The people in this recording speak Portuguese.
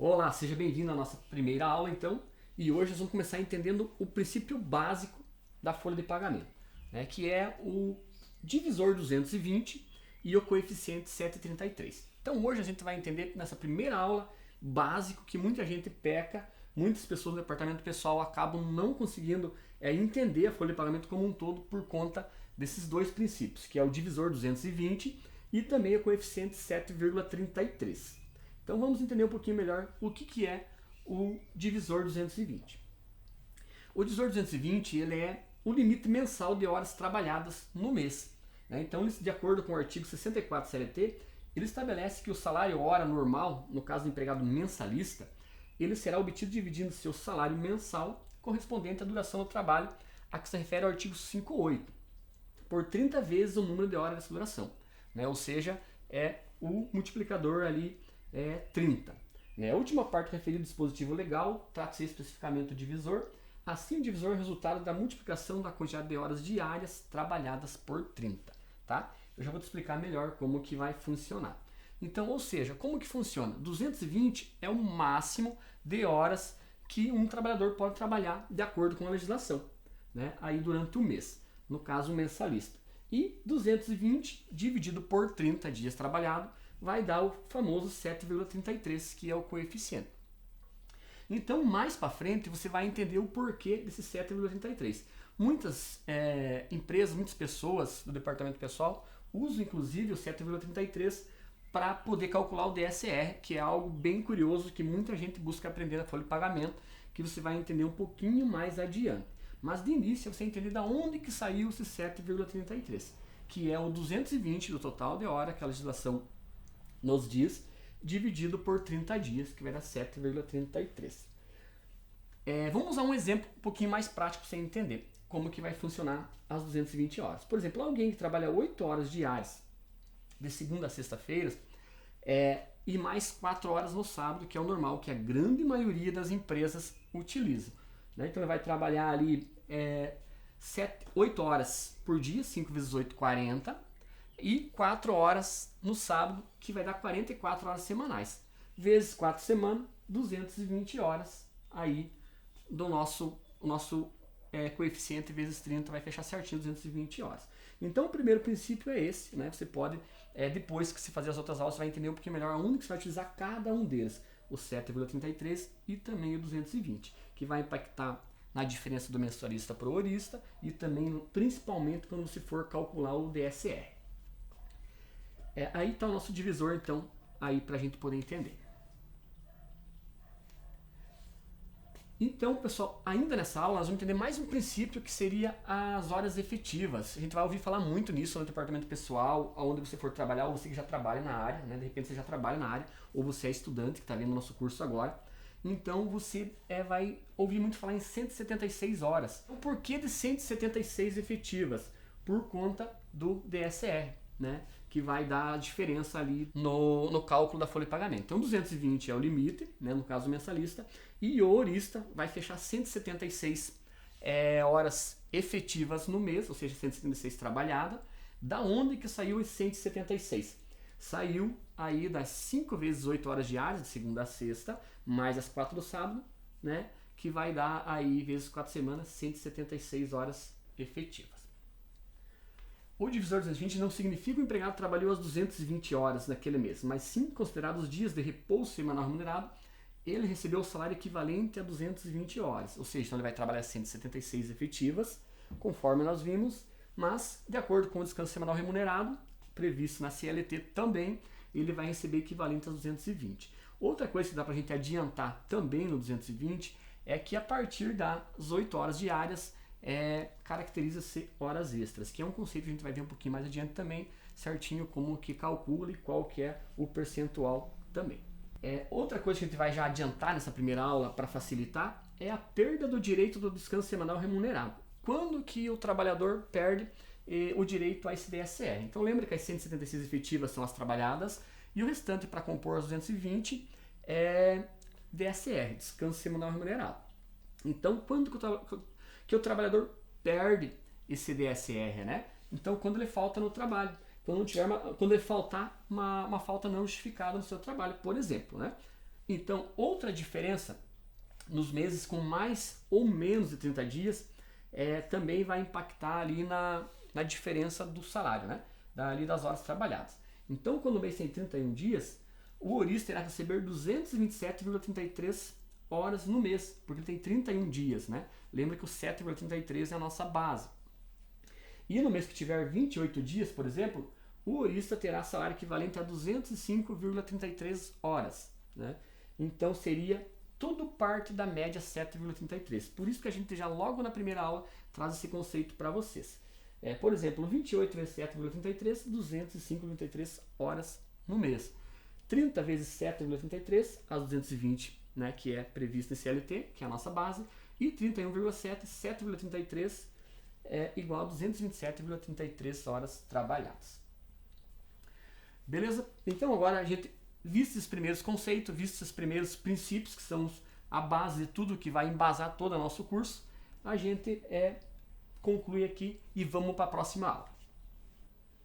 Olá, seja bem-vindo à nossa primeira aula então, e hoje nós vamos começar entendendo o princípio básico da folha de pagamento, né, que é o divisor 220 e o coeficiente 733. Então hoje a gente vai entender nessa primeira aula básico que muita gente peca, muitas pessoas do departamento pessoal acabam não conseguindo entender a folha de pagamento como um todo por conta desses dois princípios, que é o divisor 220 e também o coeficiente 7,33. Então vamos entender um pouquinho melhor o que é o divisor 220. O divisor 220 ele é o limite mensal de horas trabalhadas no mês, né? Então, de acordo com o artigo 64 CLT, ele estabelece que o salário hora normal, no caso do empregado mensalista, ele será obtido dividindo seu salário mensal correspondente à duração do trabalho a que se refere ao artigo 58, por 30 vezes o número de horas dessa duração, né? Ou seja, é o multiplicador ali 30. A última parte referida ao dispositivo legal trata-se especificamente do divisor. Assim, o divisor é o resultado da multiplicação da quantidade de horas diárias trabalhadas por 30. Tá? Eu já vou te explicar melhor como que vai funcionar. Então, ou seja, como que funciona? 220 é o máximo de horas que um trabalhador pode trabalhar de acordo com a legislação, né? Aí durante o mês, no caso o mensalista. E 220 dividido por 30 dias trabalhados vai dar o famoso 7,33, que é o coeficiente. Então, mais para frente, você vai entender o porquê desse 7,33. Muitas empresas, muitas pessoas do departamento pessoal usam inclusive o 7,33 para poder calcular o DSR, que é algo bem curioso que muita gente busca aprender na folha de pagamento, que você vai entender um pouquinho mais adiante. Mas de início você entender de onde que saiu esse 7,33, que é o 220 do total de hora que a legislação nos dias, dividido por 30 dias, que vai dar 7,33. Vamos usar um exemplo um pouquinho mais prático para você entender como que vai funcionar as 220 horas. Por exemplo, alguém que trabalha 8 horas diárias, de segunda a sexta-feira, e mais 4 horas no sábado, que é o normal, que a grande maioria das empresas utilizam, né? Então ele vai trabalhar ali 8 horas por dia, 5 vezes 8, 40, e 4 horas no sábado, que vai dar 44 horas semanais. Vezes 4 semanas, 220 horas aí do nosso coeficiente vezes 30 vai fechar certinho 220 horas. Então o primeiro princípio é esse, né? Você pode, depois que você fazer as outras aulas, você vai entender um pouquinho melhor onde que você vai utilizar cada um deles. O 7,33 e também o 220, que vai impactar na diferença do mensalista para o horista e também, principalmente, quando você for calcular o DSR. Aí está o nosso divisor, então, aí para a gente poder entender. Então, pessoal, ainda nessa aula, nós vamos entender mais um princípio que seria as horas efetivas. A gente vai ouvir falar muito nisso no departamento pessoal, onde você for trabalhar, ou você que já trabalha na área, né? De repente você já trabalha na área, ou você é estudante que está vendo o nosso curso agora. Então, você vai ouvir muito falar em 176 horas. O porquê de 176 efetivas? Por conta do DSR, né? Que vai dar a diferença ali no cálculo da folha de pagamento. Então 220 é o limite, né, no caso mensalista, e o horista vai fechar 176 horas efetivas no mês, ou seja, 176 trabalhada. Da onde que saiu esse 176? Saiu aí das 5 vezes 8 horas diárias, de segunda a sexta, mais as 4 do sábado, né, que vai dar aí vezes 4 semanas, 176 horas efetivas. O divisor 220 não significa que o empregado trabalhou as 220 horas naquele mês, mas sim, considerados os dias de repouso semanal remunerado, ele recebeu o salário equivalente a 220 horas, ou seja, então ele vai trabalhar 176 efetivas, conforme nós vimos, mas de acordo com o descanso semanal remunerado, previsto na CLT também, ele vai receber equivalente a 220. Outra coisa que dá para a gente adiantar também no 220 é que a partir das 8 horas diárias, caracteriza-se horas extras, que é um conceito que a gente vai ver um pouquinho mais adiante também, certinho como que calcula e qual que é o percentual também. Outra coisa que a gente vai já adiantar nessa primeira aula para facilitar é a perda do direito do descanso semanal remunerado. Quando que o trabalhador perde o direito a esse DSR? Então lembra que as 176 efetivas são as trabalhadas e o restante para compor as 220 é DSR, descanso semanal remunerado. Então quando que o trabalhador perde esse DSR, né? Então, quando ele falta no trabalho, quando ele faltar uma falta não justificada no seu trabalho, por exemplo, né? Então, outra diferença nos meses com mais ou menos de 30 dias também vai impactar ali na diferença do salário, né? Ali das horas trabalhadas. Então, quando o mês tem 31 dias, o ouriço terá que receber 227,33 horas no mês, porque ele tem 31 dias, né? Lembra que o 7,33 é a nossa base. E no mês que tiver 28 dias, por exemplo, o ourista terá salário equivalente a 205,33 horas, né? Então seria tudo parte da média 7,33. Por isso que a gente já logo na primeira aula traz esse conceito para vocês. Por exemplo, 28 vezes 7,33, 205,33 horas no mês. 30 vezes 7,33, as 220, né, que é previsto em CLT, que é a nossa base, e 31,7, 7,33 é igual a 227,33 horas trabalhadas. Beleza? Então agora a gente, visto esses primeiros conceitos, visto esses primeiros princípios, que são a base de tudo que vai embasar todo o nosso curso, a gente conclui aqui e vamos para a próxima aula.